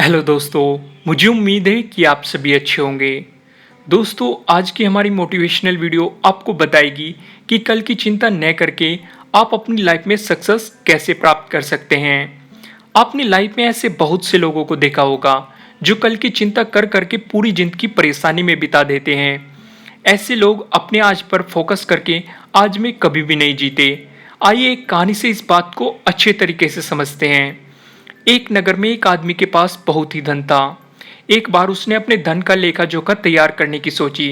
Hello दोस्तों, मुझे उम्मीद है कि आप सभी अच्छे होंगे। दोस्तों, आज की हमारी मोटिवेशनल वीडियो आपको बताएगी कि कल की चिंता न करके आप अपनी लाइफ में सक्सेस कैसे प्राप्त कर सकते हैं। आपने लाइफ में ऐसे बहुत से लोगों को देखा होगा जो कल की चिंता कर करके पूरी जिंदगी परेशानी में बिता देते हैं। ऐसे लोग अपने आज पर फोकस करके आज में कभी भी नहीं जीते। आइए एक कहानी से इस बात को अच्छे तरीके से समझते हैं। एक नगर में एक आदमी के पास बहुत ही धन था। एक बार उसने अपने धन का लेखा जोखा तैयार करने की सोची।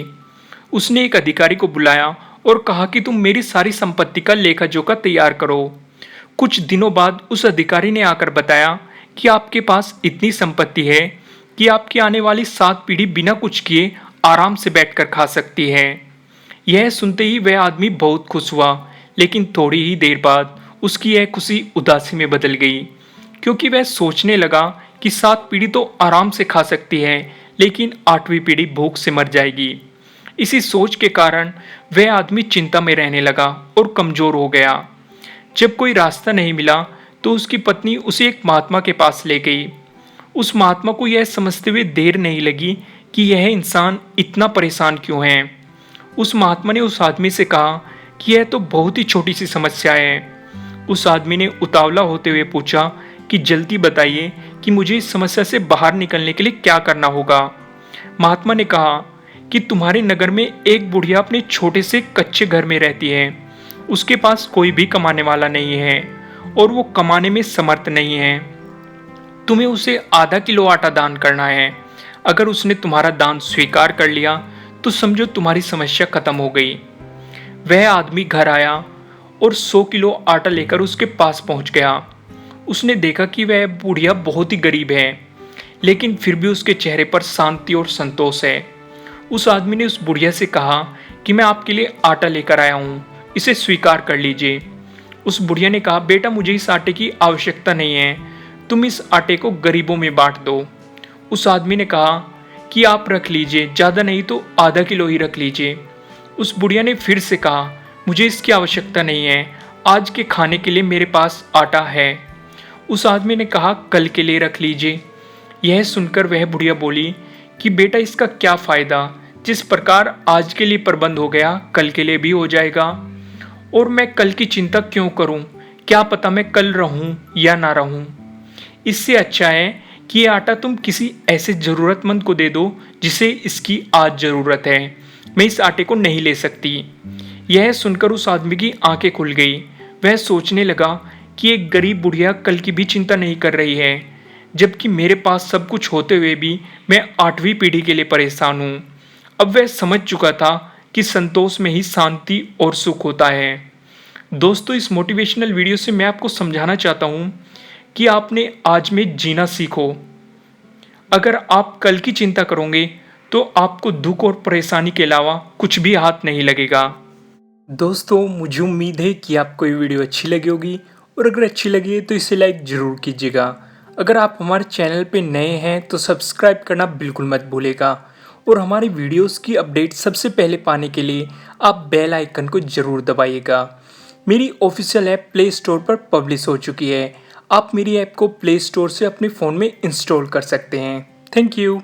उसने एक अधिकारी को बुलाया और कहा कि तुम मेरी सारी संपत्ति का लेखा जोखा तैयार करो। कुछ दिनों बाद उस अधिकारी ने आकर बताया कि आपके पास इतनी संपत्ति है कि आपकी आने वाली 7 पीढ़ी बिना कुछ किए आराम से बैठकर खा सकती है। यह सुनते ही वह आदमी बहुत खुश हुआ, लेकिन थोड़ी ही देर बाद उसकी यह खुशी उदासी में बदल गई, क्योंकि वह सोचने लगा कि 7 पीढ़ी तो आराम से खा सकती है, लेकिन 8वीं पीढ़ी भूख से मर जाएगी। इसी सोच के कारण वह आदमी चिंता में रहने लगा और कमजोर हो गया। जब कोई रास्ता नहीं मिला तो उसकी पत्नी उसे एक महात्मा के पास ले गई। उस महात्मा को यह समझते हुए देर नहीं लगी कि यह इंसान इतना परेशान क्यों है। उस महात्मा ने उस आदमी से कहा कि यह तो बहुत ही छोटी सी समस्या है। उस आदमी ने उतावला होते हुए पूछा कि जल्दी बताइए कि मुझे इस समस्या से बाहर निकलने के लिए क्या करना होगा। महात्मा ने कहा कि तुम्हारे नगर में एक बुढ़िया अपने छोटे से कच्चे घर में रहती है। उसके पास कोई भी कमाने वाला नहीं है और वो कमाने में समर्थ नहीं है। तुम्हें उसे आधा किलो आटा दान करना है। अगर उसने तुम्हारा दान स्वीकार कर लिया तो समझो तुम्हारी समस्या खत्म हो गई। वह आदमी घर आया और 100 किलो आटा लेकर उसके पास पहुंच गया। उसने देखा कि वह बुढ़िया बहुत ही गरीब है, लेकिन फिर भी उसके चेहरे पर शांति और संतोष है। उस आदमी ने उस बुढ़िया से कहा कि मैं आपके लिए आटा लेकर आया हूँ, इसे स्वीकार कर लीजिए। उस बुढ़िया ने कहा, बेटा मुझे इस आटे की आवश्यकता नहीं है, तुम इस आटे को गरीबों में बांट दो। उस आदमी ने कहा कि आप रख लीजिए, ज़्यादा नहीं तो आधा किलो ही रख लीजिए। उस बुढ़िया ने फिर से कहा, मुझे इसकी आवश्यकता नहीं है, आज के खाने के लिए मेरे पास आटा है। उस आदमी ने कहा, कल के लिए रख लीजिए। यह सुनकर वह बुढ़िया बोली कि बेटा इसका क्या फ़ायदा, जिस प्रकार आज के लिए प्रबंध हो गया कल के लिए भी हो जाएगा, और मैं कल की चिंता क्यों करूं, क्या पता मैं कल रहूं या ना रहूं। इससे अच्छा है कि ये आटा तुम किसी ऐसे ज़रूरतमंद को दे दो जिसे इसकी आज ज़रूरत है, मैं इस आटे को नहीं ले सकती। यह सुनकर उस आदमी की आंखें खुल गई। वह सोचने लगा कि एक गरीब बुढ़िया कल की भी चिंता नहीं कर रही है, जबकि मेरे पास सब कुछ होते हुए भी मैं 8वीं पीढ़ी के लिए परेशान हूँ। अब वह समझ चुका था कि संतोष में ही शांति और सुख होता है। दोस्तों, इस मोटिवेशनल वीडियो से मैं आपको समझाना चाहता हूँ कि आपने आज में जीना सीखो। अगर आप कल की चिंता करोगे तो आपको दुख और परेशानी के अलावा कुछ भी हाथ नहीं लगेगा। दोस्तों, मुझे उम्मीद है कि आपको ये वीडियो अच्छी लगी होगी, और अगर अच्छी लगी है तो इसे लाइक ज़रूर कीजिएगा। अगर आप हमारे चैनल पे नए हैं तो सब्सक्राइब करना बिल्कुल मत भूलिएगा, और हमारी वीडियोस की अपडेट सबसे पहले पाने के लिए आप बेल आइकन को ज़रूर दबाइएगा। मेरी ऑफिशियल ऐप प्ले स्टोर पर पब्लिश हो चुकी है। आप मेरी ऐप को प्ले स्टोर से अपने फ़ोन में इंस्टॉल कर सकते हैं। Thank you.